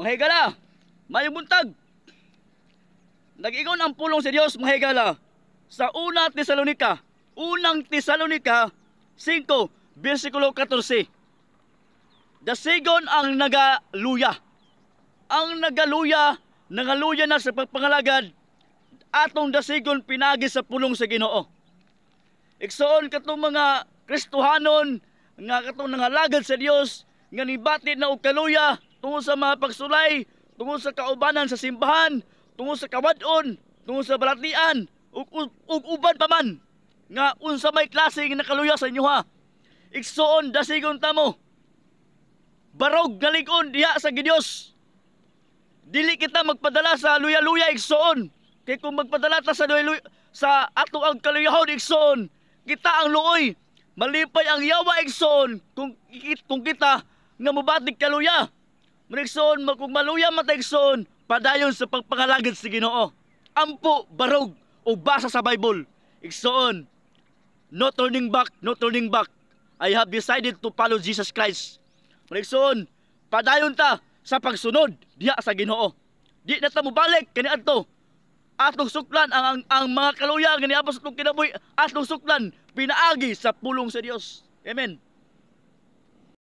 mga higala, mayong buntag. Nag-ingon ang pulong sa Dios, mga higala, sa unang Tesalonica 5, versikulo 14. Dasigon ang nagaluya. Ang nagaluya na sa pagpangalagad, atong dasigon pinagi sa pulong sa Ginoo. Igsoon katong mga Kristohanon nga katong nangalagad sa Dios nga nibati na og kaluya tungod sa mga pagsulay, tungod sa kaubanan sa simbahan, tungod sa kawadon, tungod sa balatian, ug uban pa man nga unsa may klase nga nakaluya sa inyo ha. Igsoon dasigon tamo. Barog galig-on diha sa Dios. Dili kita magpadala sa luya-luya igsoon. Kay kung magpadala ta sa luya sa ato ang kaluyahon igsoon, kita ang luoy. Malipay ang yawa igsoon kung kita nga mobatig kaluya. Manigsoon kung maluya mata igsoon, padayon sa pagpangalagad sa Ginoo. Ampo barog o basa sa Bible. Igsoon, no turning back, no turning back. I have decided to follow Jesus Christ. Manigsoon, padayon ta sa pagsunod diha sa Ginoo. Di na ta mobalik kaniadto. Atong suklan ang mga kaluya nga niabot sa atong kinabuhi, atong suklan pinaagi sa pulong sa Dios. Amen.